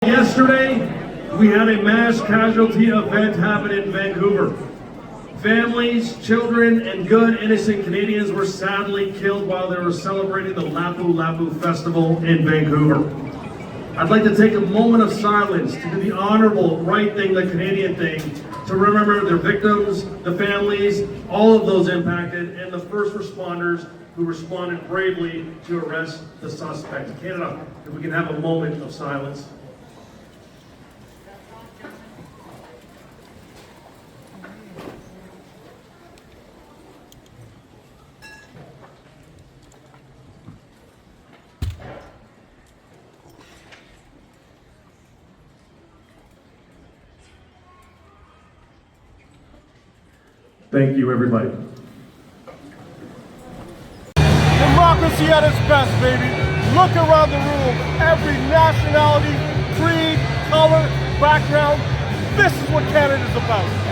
Yesterday, we had a mass casualty event happen in Vancouver. Families, children, and good innocent Canadians were sadly killed while they were celebrating the Lapu Lapu Festival in Vancouver. I'd like to take a moment of silence to do the honorable, right thing, the Canadian thing, to remember their victims, the families, all of those impacted, and the first responders who responded bravely to arrest the suspect. Canada, if we can have a moment of silence. Thank you, everybody. Democracy at its best, baby. Look around the room. Every nationality, creed, color, background. This is what Canada's about.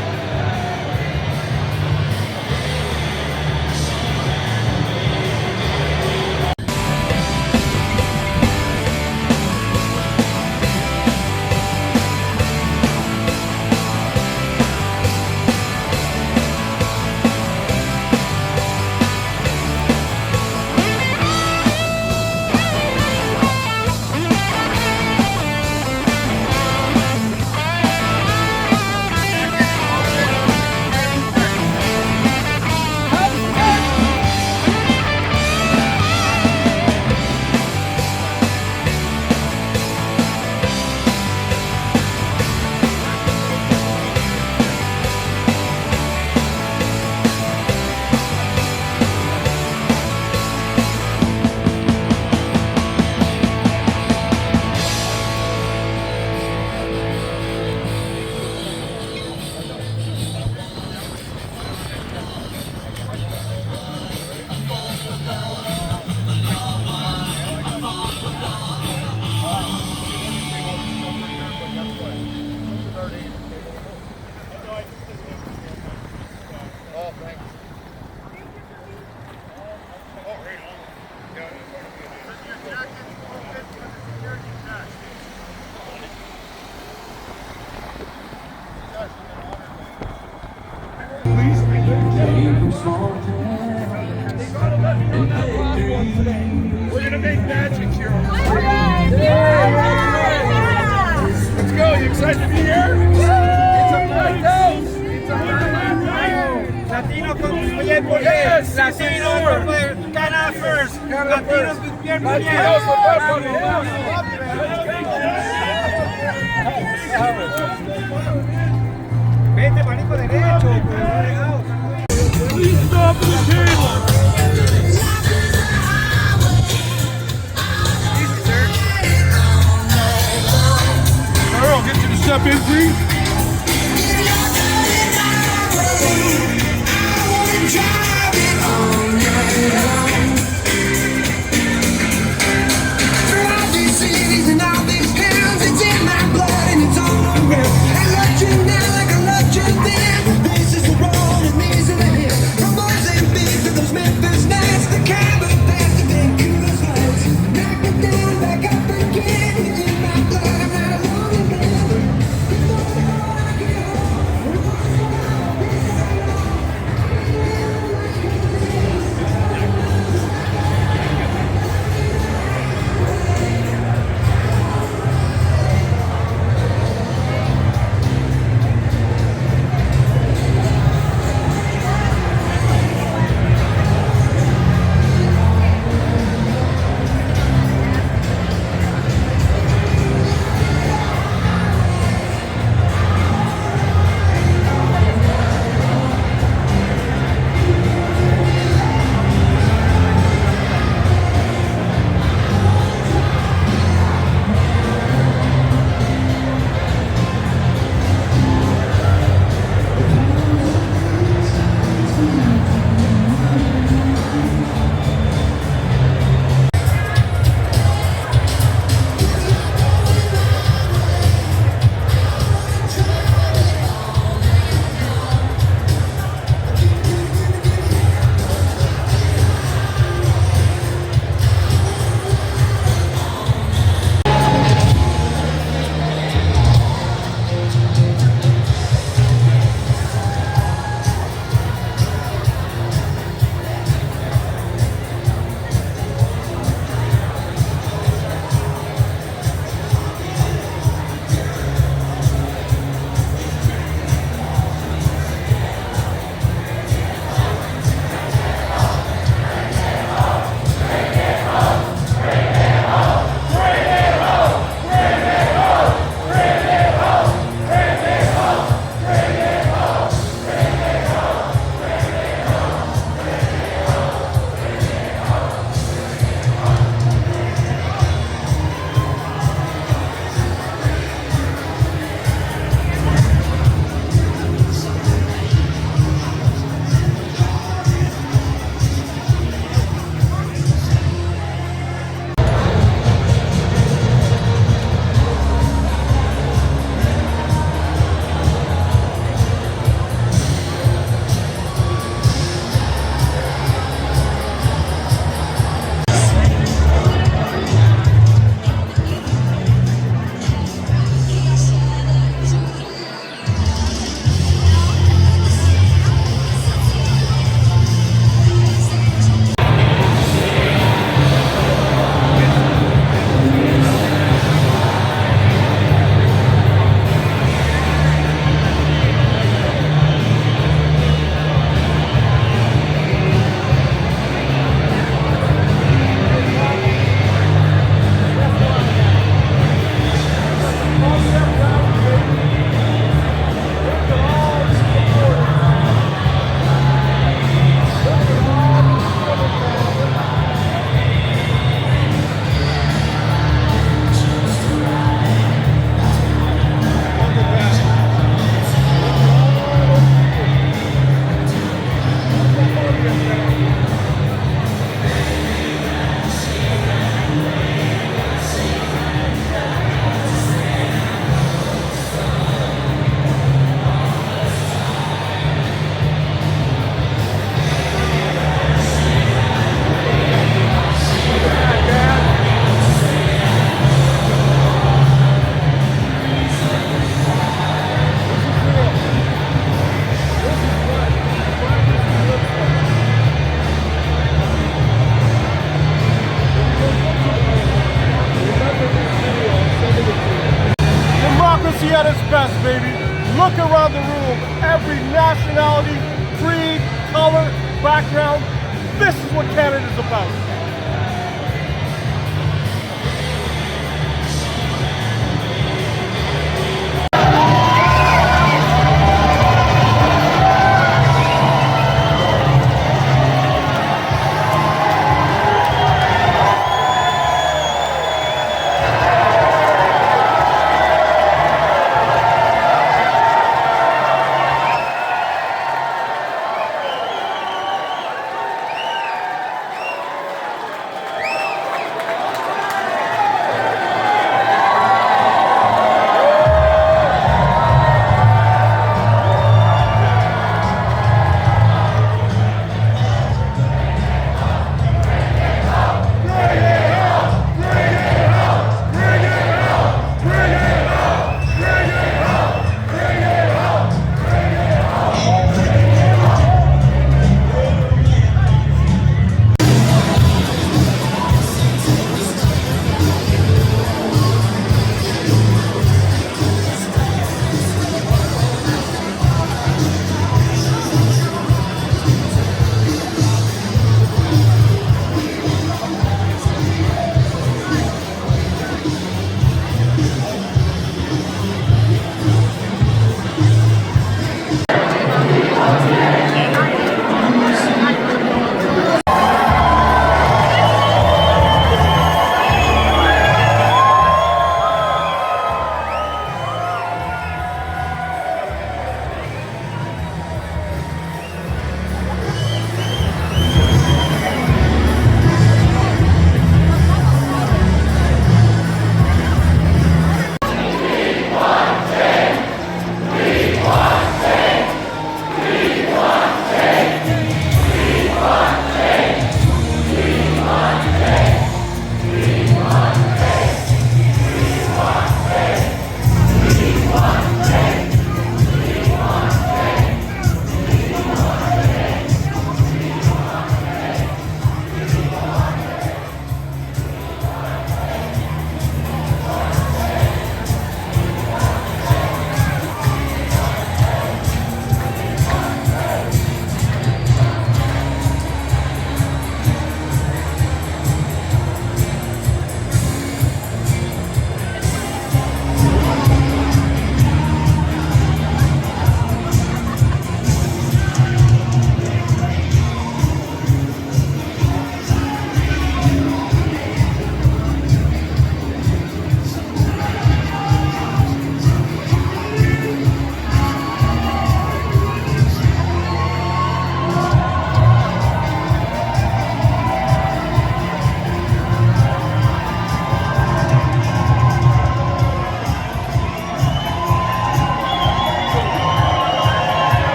We're gonna make magic here. Let's go. You excited to be here? It's a packed house. It's a packed house. Latino con bien por Yes, Latino con Canada first. Latinos con bien por Latinos con Vete, manico derecho. Please stop the table. Earl, get you to step in, please. Democracy at its best, baby. Look around the room. Every nationality, creed, color, background. This is what Canada's about.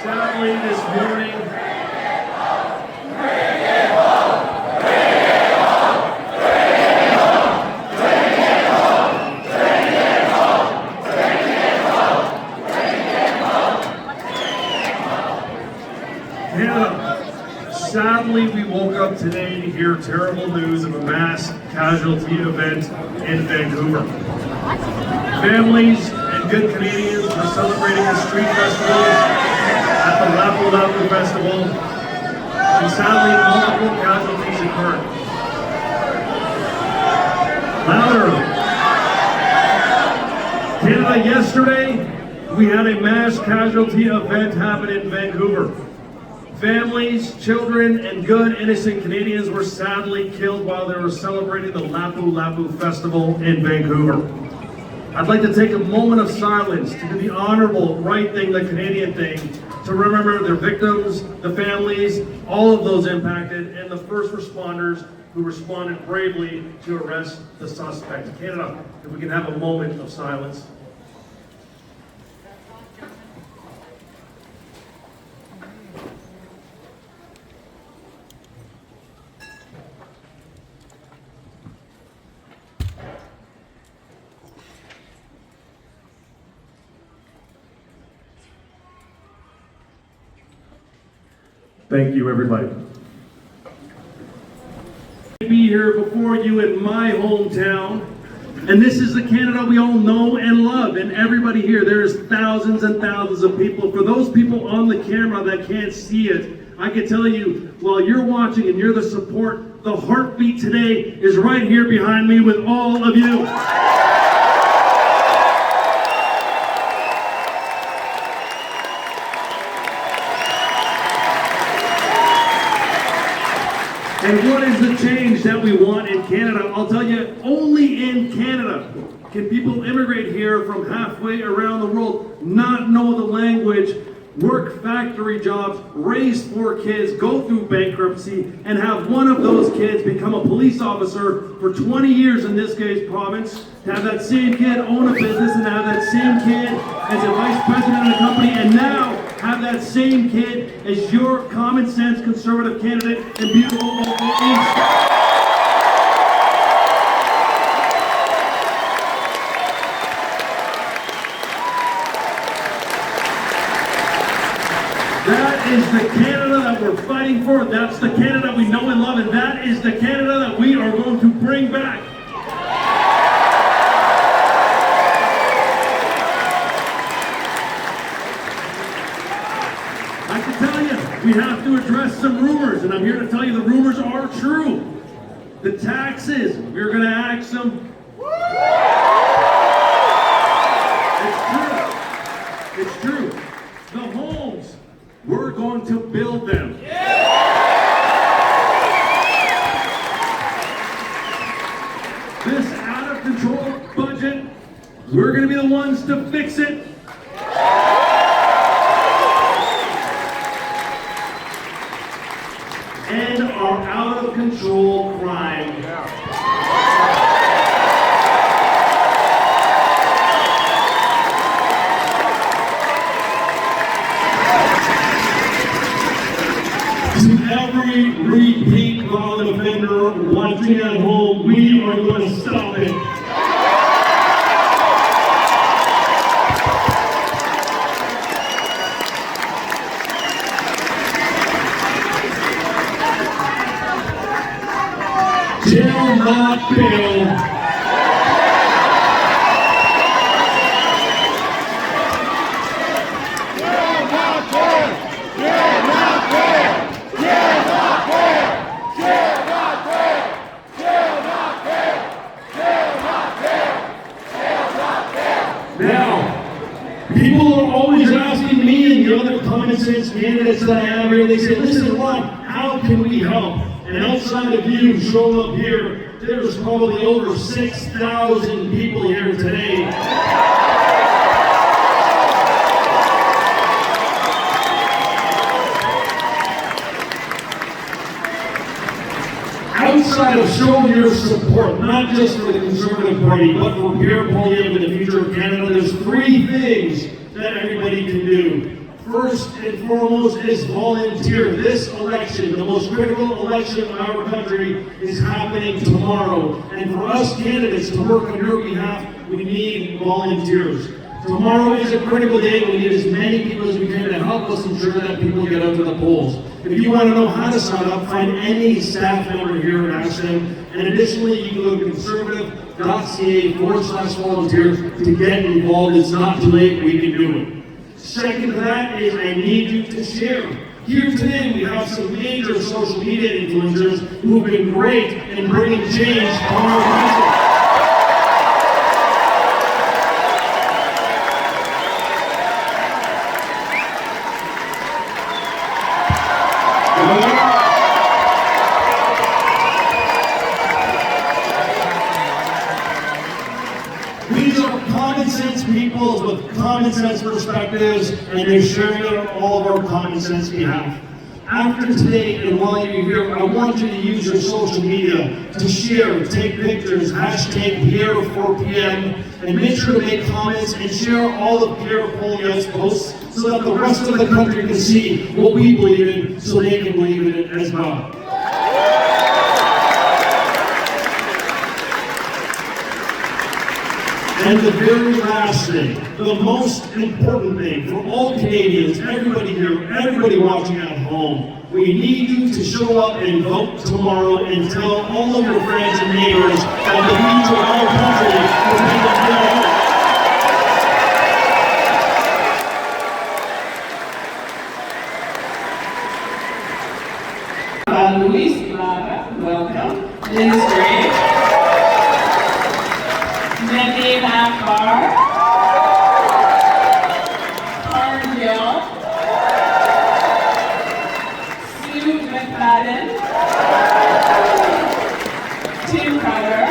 Sadly, this morning, sadly, we woke up today to hear terrible news of a mass casualty event in Vancouver. Families and good Canadians were celebrating the street festivals at the Lapu Lapu Festival, and sadly, multiple casualties occurred. Louder. Canada, yesterday, we had a mass casualty event happen in Vancouver. Families, children, and good innocent Canadians were sadly killed while they were celebrating the Lapu Lapu Festival in Vancouver. I'd like to take a moment of silence to do the honorable, right thing, the Canadian thing, to remember their victims, the families, all of those impacted, and the first responders who responded bravely to arrest the suspect. Canada, if we can have a moment of silence. Thank you, everybody. Be here before you in my hometown. And this is the Canada we all know and love. And everybody here, there's thousands and thousands of people. For those people on the camera that can't see it, I can tell you, while you're watching and you're the support, the heartbeat today is right here behind me with all of you. And what is the change that we want in Canada? I'll tell you, only in Canada can people immigrate here from halfway around the world, not know the language, work factory jobs, raise 4 kids, go through bankruptcy, and have one of those kids become a police officer for 20 years in this case province, to have that same kid own a business and have that same kid as a vice president of a company, and now have that same kid as your common sense conservative candidate in beautiful Oakville East. That is the Canada that we're fighting for. That's the Canada we know and love, and that is the Canada that we are going to bring back. I can tell you, we have to address some rumors, and I'm here to tell you the rumors are true. The taxes, we're going to axe them. It's true. The homes, we're going to build them. This out of control budget, we're going to be the ones to fix it. And our out of control crime. To every repeat violent offender watching at home, we are going to stop it. Jail not bail. Now, people are always asking me and the other common sense candidates that I have here, they say, listen, Ron, how can we help? And outside of you showing up here, there's probably over 6,000 people here today. Outside of showing your support, not just for the Conservative Party, but for Pierre Poilievre and the future of Canada, there's 3 things that everybody can do. First and foremost is volunteer. This election, the most critical election in our country, is happening tomorrow. And for us candidates to work on your behalf, we need volunteers. Tomorrow is a critical day. We need as many people as we can to help us ensure that people get out to the polls. If you want to know how to sign up, find any staff member here and ask them. And additionally, you can go to conservative.ca/volunteer to get involved. It's not too late. We can do it. Second to that is I need you to share. Here today we have some major social media influencers who have been great in bringing change to our country. These are common sense people with common sense perspectives, and they're sharing it on all of our common sense behalf. After today, and while you're here, I want you to use your social media to share, take pictures, hashtag Pierre 4PM, and make sure to make comments and share all of Pierre Poilievre's posts so that the rest of the country can see what we believe in, so they can believe in it as well. And the very last thing, the most important thing for all Canadians, everybody here, everybody watching at home, we need you to show up and vote tomorrow and tell all of your friends and neighbors that the future of our country depends on your vote. Luis Lara, welcome. Liz Gray. Nadeem Akbar. Karen Gill. Sue McFadden. Tim Carter.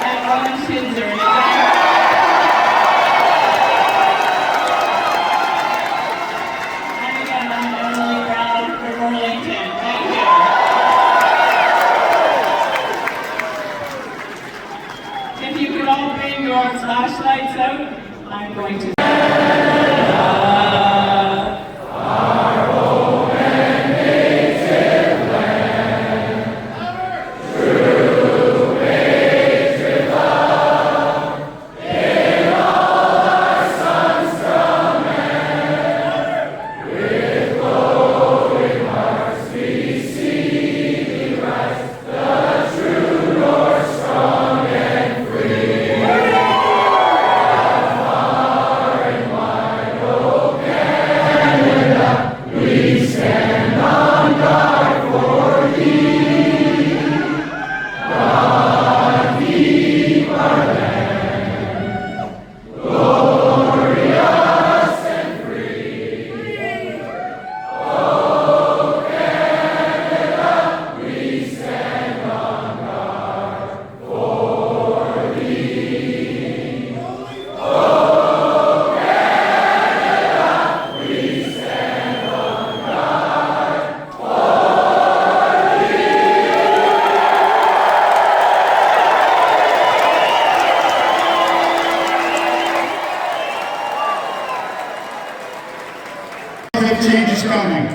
And Ron Schinzer. If you could all bring your flashlights out, I'm going to. Change is coming,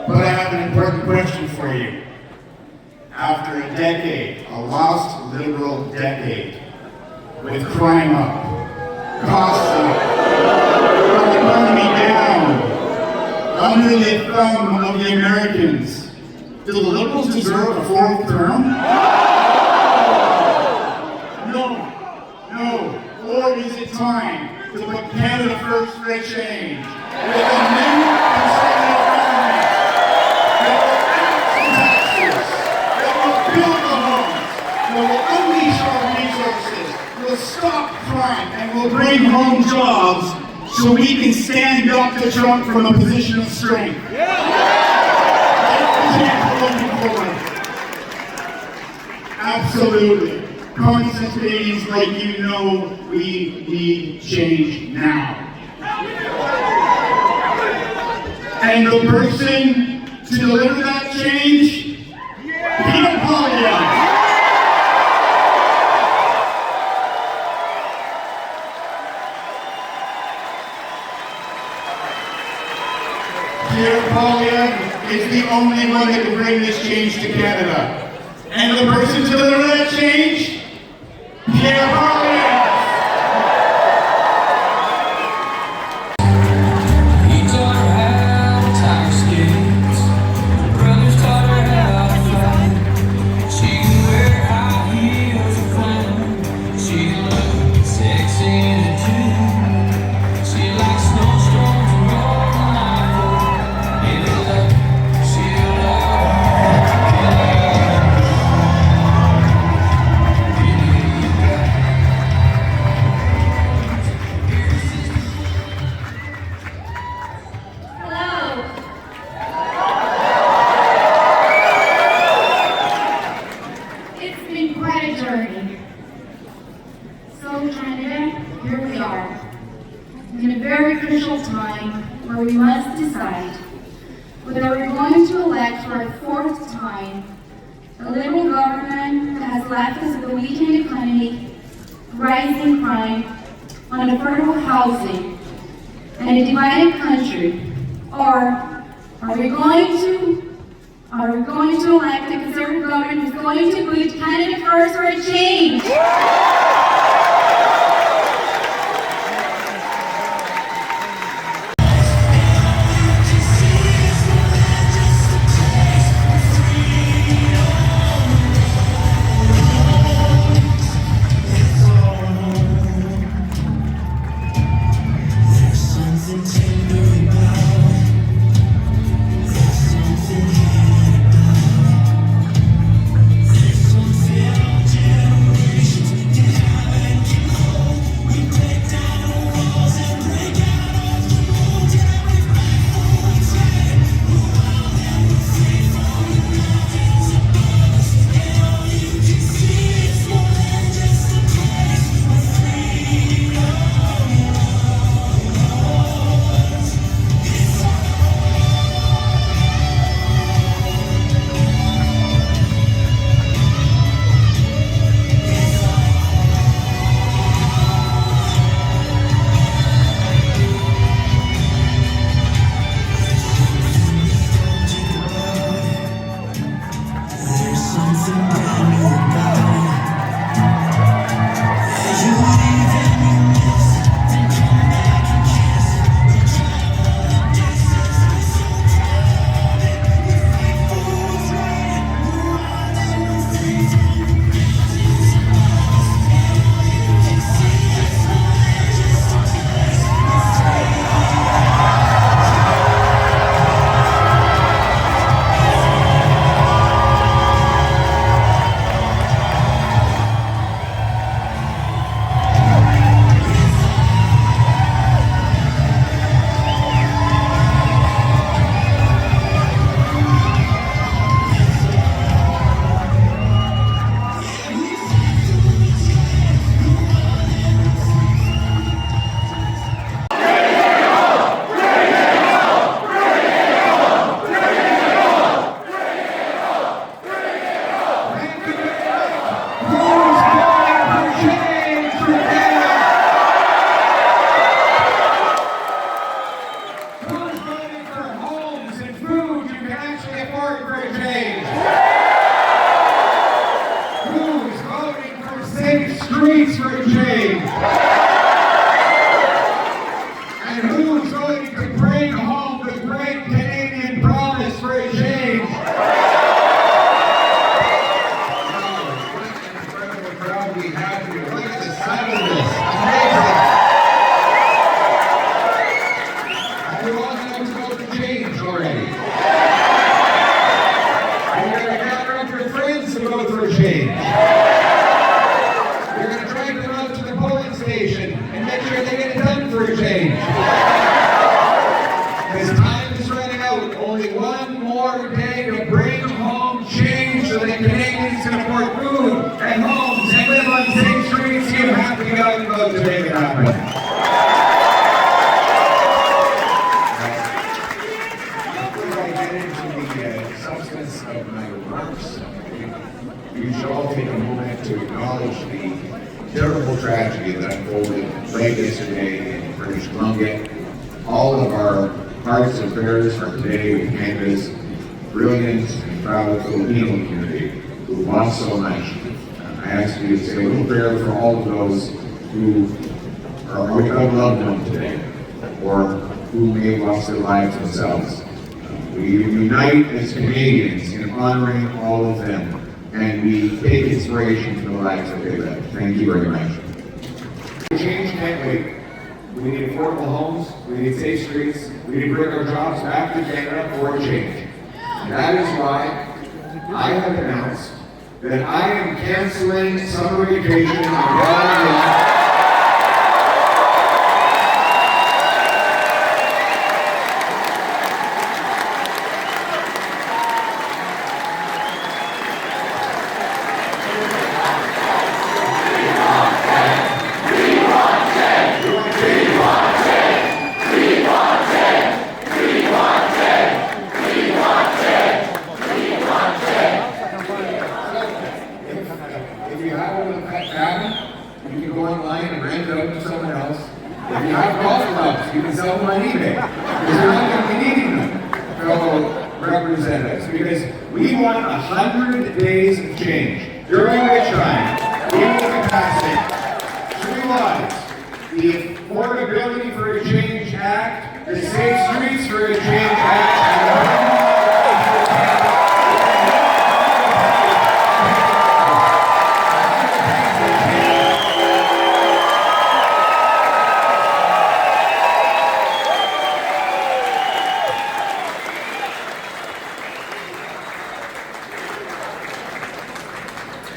but I have an important question for you. After a decade, a lost liberal decade, with crime up, costs up, our economy down, under the thumb of the Americans, do the liberals deserve a fourth term? No. Or is it time to put Canada first for a change? With a new conservative government that will add taxes, that will build the homes, that will unleash our resources, will stop crime, and will bring home jobs so we can stand up to Trump from a position of strength. Absolutely. Common sense Canadians like you know we need change now. And the person to deliver that change, Peter Poilievre. Peter Poilievre is the only one that can bring this change to Canada. And the person to deliver that change, Peter Poilievre. In a very crucial time where we must decide whether we're going to elect for a fourth time a Liberal government that has left us with a weakened economy, rising crime, unaffordable housing, and a divided country, or are we going to Are we going to elect a Conservative government who's going to put Canada first for a change? Streets for a change. And who's going to bring home the great Canadian promise for a change? Oh, what an incredible crowd we have here. Look at the size of this. Amazing. You all know to go for change already. You're going to gather up your friends to go for a change. And make sure they get it done for a change. Because time is running out. Only one more day to bring home change so that Canadians can afford food and homes and live on safe streets. You have to get out and vote to make it happen. Before I get into the substance of my remarks, you should all take a moment to acknowledge the terrible tragedy that unfolded late yesterday in British Columbia. All of our hearts and prayers are today with Canada's brilliant and proud Filipino community who lost so much. I ask you to say a little prayer for all of those who are without a loved one today or who may have lost their lives themselves. We unite as Canadians in honoring all of them, and we take inspiration from the lives that they lived. Thank you very much. Change can't wait. We need affordable homes, we need safe streets, we need to bring our jobs back to Canada for a change. And that is why I have announced that I am canceling summer vacation on Valentine's. If you have a pet cabin, you can go online and rent it out to someone else. If you have golf clubs, you can sell them on eBay. Because you're not going to be needing them. So representatives, because we want 100 days of change, during which time we will be passing 3 laws: the Affordability for a Change Act, the Safe Streets for a Change Act, and the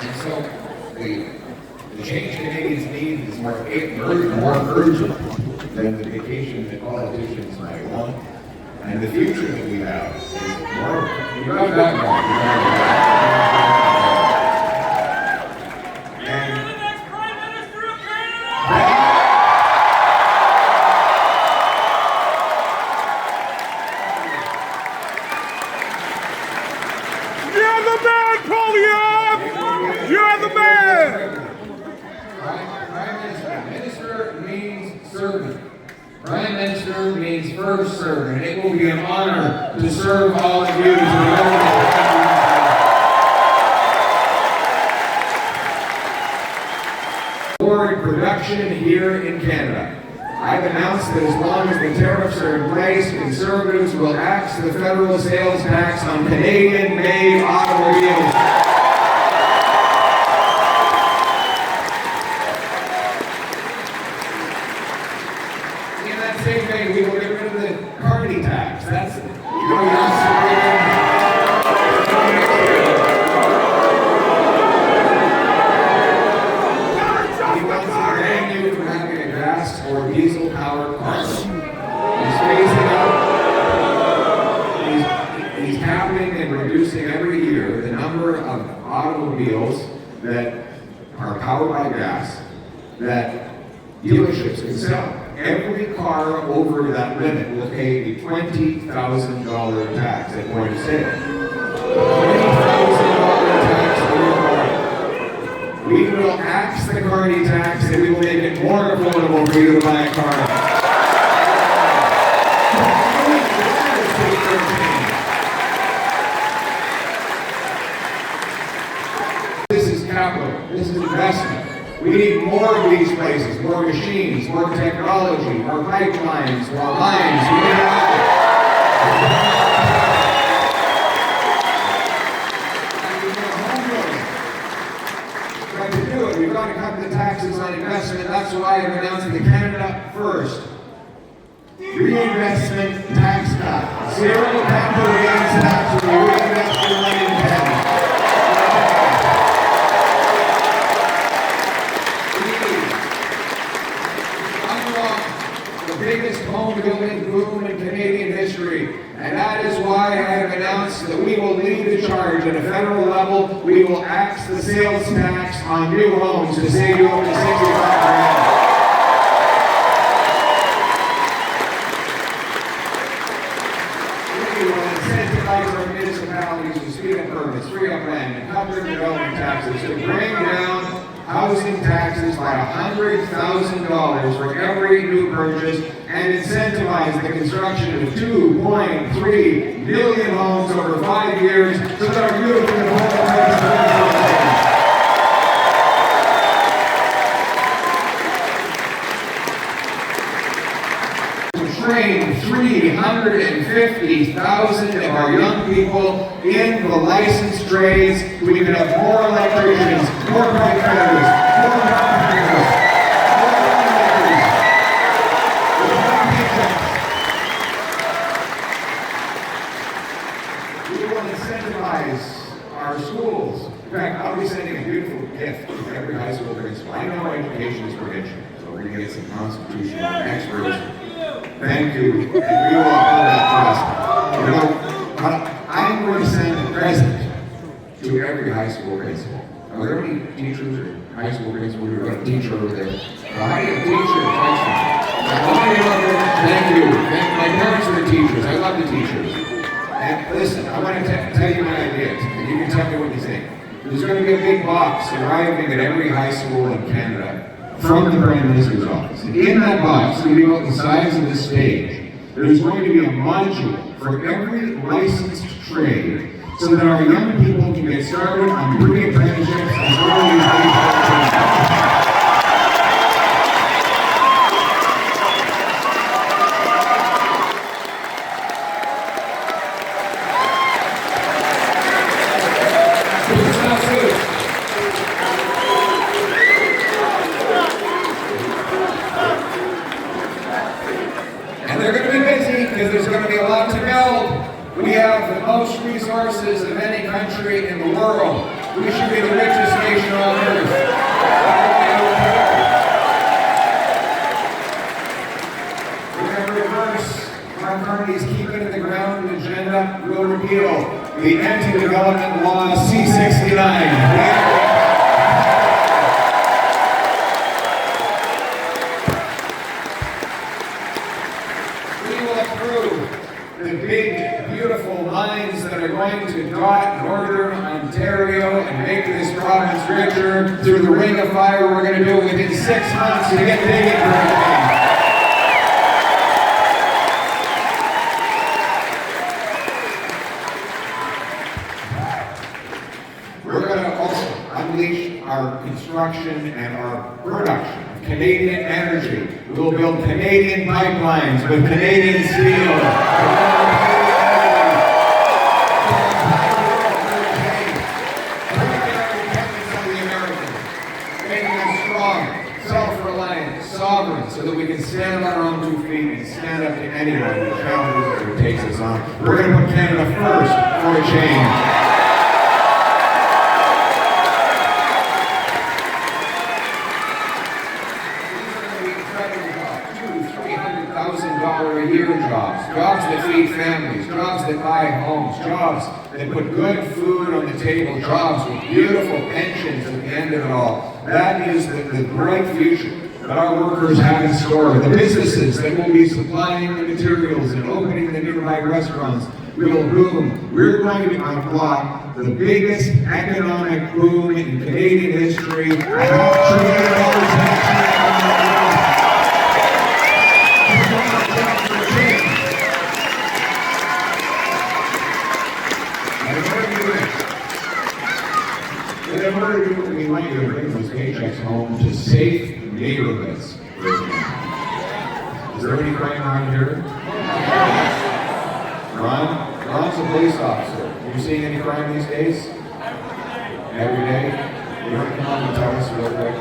And so the change Canadians need is more urgent than the vacation that politicians might want. And the future that we have is more. You got that You're the next Prime Minister of Canada! You're the man, Polyev! You're the man! Prime Minister means servant. Prime Minister means first servant. And it will be an honor to serve all of you. Forward production here in Canada. I've announced that as long as the tariffs are in place, Conservatives will axe the federal sales tax on Canadian-made automobiles. In that same vein, we will get rid of the carny tax. That's it. He wants to ban you from having a gas or diesel-powered car. He's phasing out. He's capping and reducing every year the number of automobiles that are powered by gas that dealerships can sell. Every car over that limit will pay a $20,000 tax at point of sale. $20,000 tax on your car. We will axe the carny tax and we will make it more affordable for you to buy a car. This is capital. This is investment. We need more of these places, more machines, more technology, more pipelines, more lines. We need to do it. We've got to cut the taxes on investment. That's why I've announced the Canada First Reinvestment Tax Cut. Zero capital gains tax when you reinvest your money in Canada. Biggest home building boom in Canadian history. And that is why I have announced that we will lead the charge at a federal level. We will axe the sales tax on new homes to save you up to $65,000. We will incentivize our municipalities to speed up permits, free up land, and cut their development taxes to bring down housing taxes by $100,000 for every new purchase and incentivize the construction of 2.3 million homes over 5 years so that our youth can train 350,000 of our young people in the licensed trades. We can have more electricians, more pipe fitters, more carpenters, more makers, more teachers. We will incentivize our schools. In fact, I'll be sending a beautiful gift to every high school principal. I know education is provincial, so we're going to get some constitutional experts. Thank you, and we will uphold that trust. You know, I'm going to send a present to every high school principal. Are there any teachers or high school principals who are going to teach over there? I am a teacher. Thank you. My parents are the teachers. I love the teachers. And listen, I want to tell you my ideas, and you can tell me what you think. There's going to be a big box arriving at every high school in Canada from the Prime Minister's office. In that box, going to be about the size of this stage, there's going to be a module for every licensed trade so that our young people can get started on pre-apprenticeships as early as age 14. There's going to be a lot to build. We have the most resources of any country in the world. We should be the richest nation on earth. We're going to reverse Mark Carney's Keep It in the Ground agenda. We'll repeal the anti-development law C-69. The big, beautiful lines that are going to dot northern Ontario and make this province richer through the ring of fire we're going to do within 6 months to get big into everything. We're going to also unleash our construction and our production of Canadian energy. We will build Canadian pipelines with Canadian steel. Self-reliant, sovereign, so that we can stand on our own 2 feet and stand up to anyone who challenges or takes us on. We're going to put Canada first for a change. $200,000-$300,000 a year jobs, jobs that feed families, jobs that buy homes, jobs that put good food on the table, jobs with beautiful pensions at the end of it all. That is the bright future that our workers have in store. The businesses that will be supplying the materials and opening the nearby restaurants will boom. We're going to unlock the biggest economic boom in Canadian history. $500 billion in order to do what we want you to bring those paychecks home to safe neighborhoods. Is there any crime around here? Ron's a police officer. Are you seeing any crime these days? Every day? You want to come on and tell us real quick?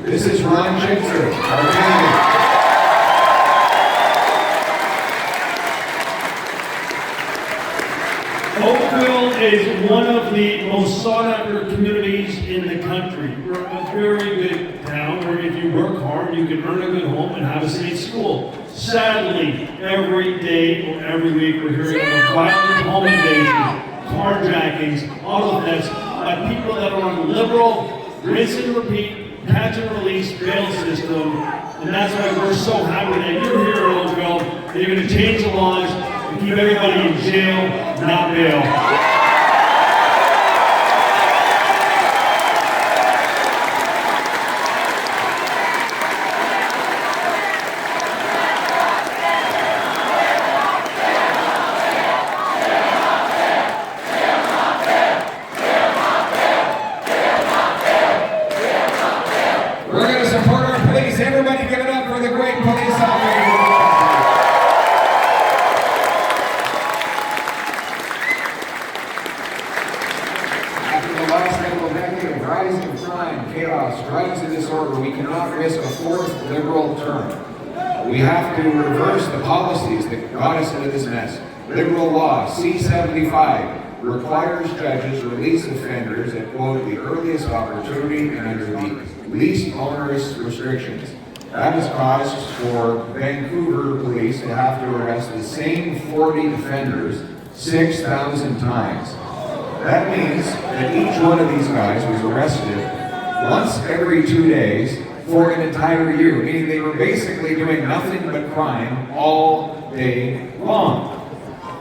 This is Ron Chitzer, our candidate. Oakville is one of the most sought-after communities in the country. We're a very good town where if you work hard, you can earn a good home and have a safe school. Sadly, every day or every week we're hearing of violent home invasions, carjackings, auto thefts by people that are on liberal, rinse and repeat, catch and release bail system. And that's why we're so happy that you're here in Oakville, that you're going to change the laws and keep everybody in jail, not bail. We're going to support our police. Everybody give it up for the great police officers. After the last couple of decades of rising crime, chaos, drugs, and disorder, we cannot risk a 4th liberal term. We have to reverse the policies that got us into this mess. Liberal law C-75 requires judges release offenders at, quote, the earliest opportunity and under the least onerous restrictions. That has caused for Vancouver police to have to arrest the same 40 offenders 6,000 times. That means that each one of these guys was arrested once every 2 days for an entire year, meaning they were basically doing nothing but crime all day long.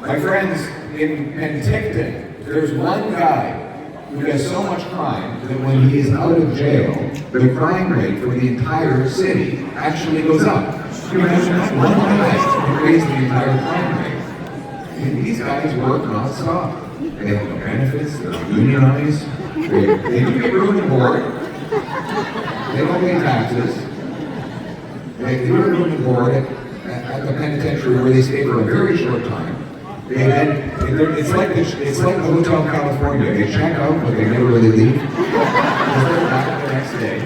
My friends, in Penticton, there's one guy who does so much crime that when he is out of jail, the crime rate for the entire city actually goes up. You imagine that? One guy can raise the entire crime rate. And these guys work non-stop. They have no benefits, they're not unionized, they do get room and board, they don't pay taxes, they do get room and board at the penitentiary where they stay for a very short time. It's like the Hotel California. They check out, but they never really leave. They're back the next day.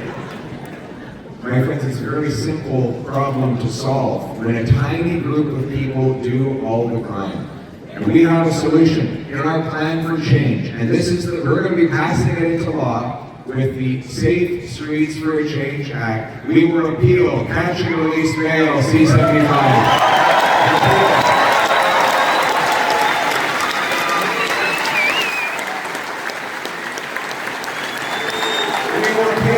My friends, it's a very simple problem to solve when a tiny group of people do all the crime. And we have a solution in our plan for change. And we're going to be passing it into law with the Safe Streets for a Change Act. We will appeal catch and release bail C-75.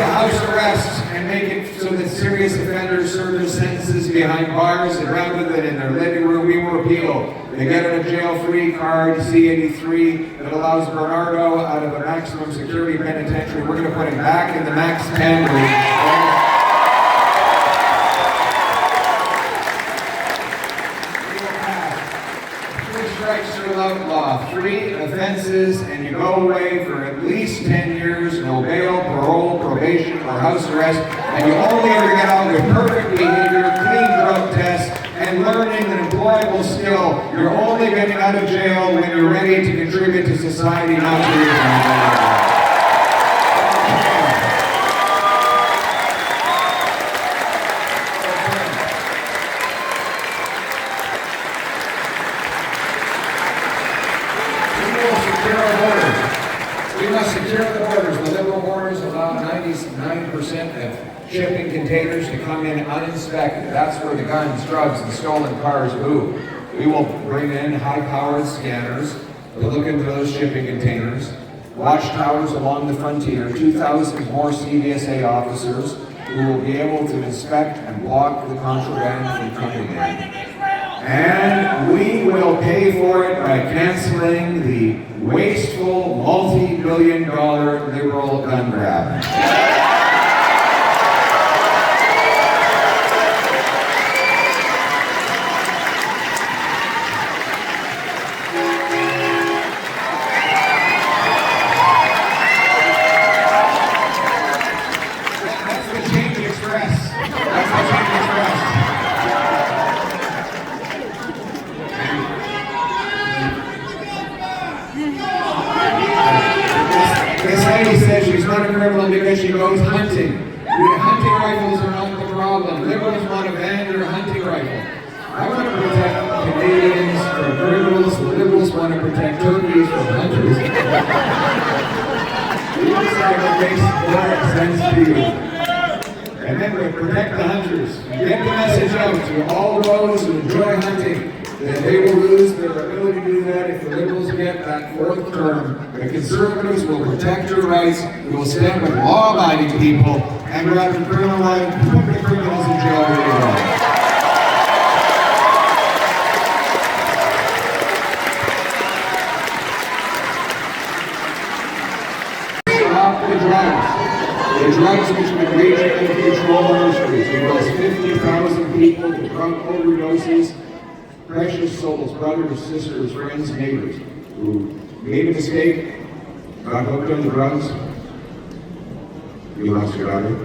House arrest and make it so that serious offenders serve their sentences behind bars and rather than in their living room. We will appeal. They get a jail-free card, C-83, that allows Bernardo out of a maximum security penitentiary. We're going to put him back in the max 10 room. Strikes are outlaw, 3 offenses, and you go away for at least 10 years, no bail, parole, probation, or house arrest, and you only ever get out with perfect behavior, clean drug tests, and learning an employable skill. You're only getting out of jail when you're ready to contribute to society, not to your We must secure the borders. The Liberal borders allow 99% of shipping containers to come in uninspected. That's where the guns, drugs, and stolen cars move. We will bring in high-powered scanners to look into those shipping containers, watchtowers along the frontier, 2,000 more CVSA officers who will be able to inspect and block the contraband from coming in. And we will pay for it by canceling the wasteful, multi-billion-dollar liberal gun grab. That's the Change Express. That's the Change Express. This lady says she's not a criminal because she goes hunting. Hunting rifles are not the problem. Liberals want to ban your hunting rifle. I want to protect Canadians from criminals. The Liberals want to protect turkeys from hunters. You decide what makes more sense to you. Remember, protect the hunters. Get the message out to all those who enjoy hunting that they will lose their ability to do that if the Liberals get that 4th term. The Conservatives will protect your rights. We will stand with law-abiding people and rather than put the criminals in jail where they are. Stop the drugs. The drugs which have been raging out of control on our streets. We've lost 50,000 people to drug overdoses. Precious souls, brothers, sisters, friends, neighbors, who made a mistake, got hooked on the drugs. You lost your daughter.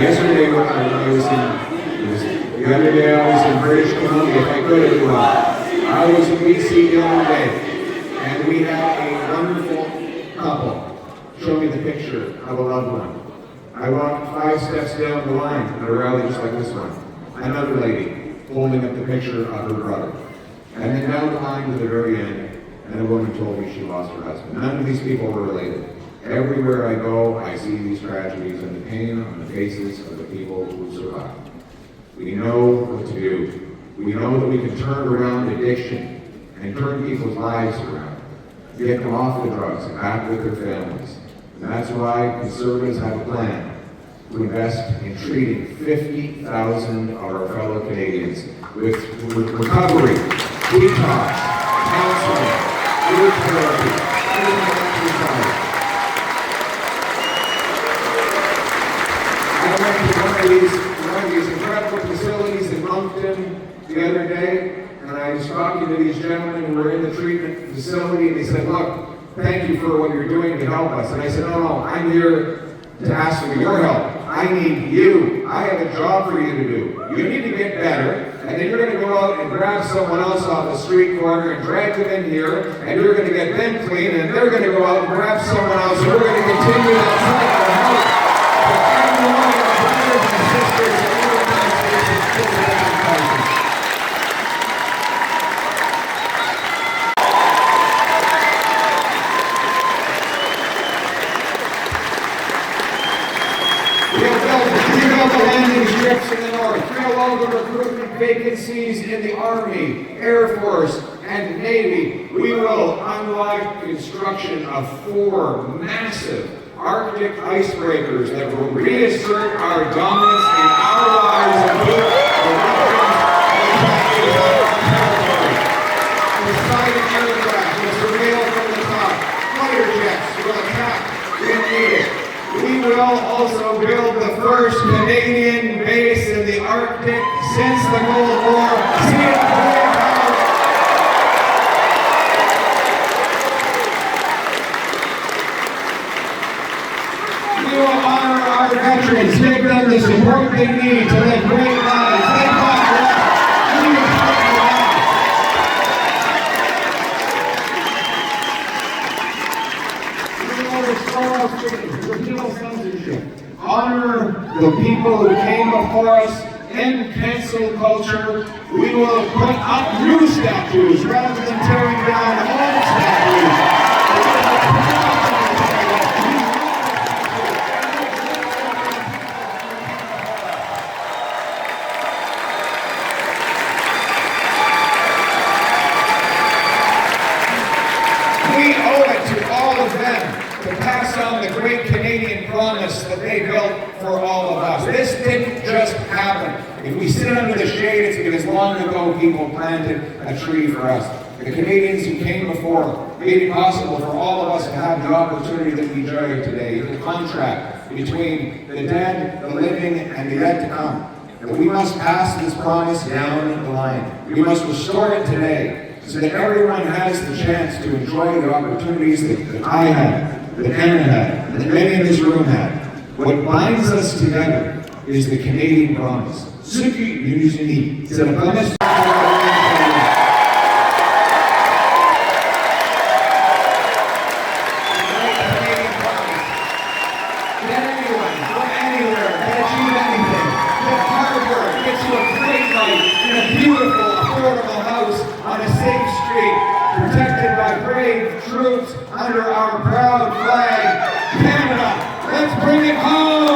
Yesterday, when I was in British Columbia, if I could, I was in BC the other day, and we had a wonderful couple show me the picture of a loved one. I walked 5 steps down the line at a rally just like this one. Another lady holding up the picture of her brother. And then down the line to the very end, and a woman told me she lost her husband. None of these people were related. Everywhere I go, I see these tragedies and the pain on the faces of the people who survived. We know what to do. We know that we can turn around addiction and turn people's lives around. Get them off the drugs and back with their families. And that's why Conservatives have a plan to invest in treating 50,000 of our fellow Canadians with recovery, detox, counseling, group therapy, physical exercise. I the other day, and I was talking to these gentlemen who were in the treatment facility, and they said, look, thank you for what you're doing to help us. And I said, no, I'm here to ask for your help. I need you. I have a job for you to do. You need to get better, and then you're going to go out and grab someone else off the street corner and drag them in here, and you're going to get them clean, and they're going to go out and grab someone else, and we're going to continue that cycle of help for everyone, our brothers and sisters in the United States and citizen crisis. Rebuild the landing strips in the north, fill all the recruitment vacancies in the Army, Air Force, and Navy. We will unlock construction of 4 massive Arctic icebreakers that will reassert our dominance in our lives and boot the weapons of territory. Poseidon aircraft will surveil from the top. Fighter jets will attack when needed. We will also build the first Canadian base in the Arctic since the Cold War. See it play out. We will honor our veterans, give them the support they need to live great lives. They fought well. We will fight well. We will restore our freedom. Repeal censorship, honor the people who came before us, end cancel culture. We will put up new statues rather than tearing down old statues. We owe it to all of them to pass on the great Canadian promise that they built for all of us. This didn't just happen. If we sit under the shade, it's because long ago people planted a tree for us. The Canadians who came before made it possible for all of us to have the opportunity that we enjoy today. The contract between the dead, the living, and the yet to come. That we must pass this promise down the line. We must restore it today, so that everyone has the chance to enjoy the opportunities that I had, that Anna had, that many in this room had. What binds us together is the Canadian promise. Suki Yunizini. C'est la promesse. Get anyone, go anywhere, get achieve anything. Get hard work, get you a great life in a beautiful, affordable house on a safe street, protected by brave troops under our proud flag. Canada, let's bring it home!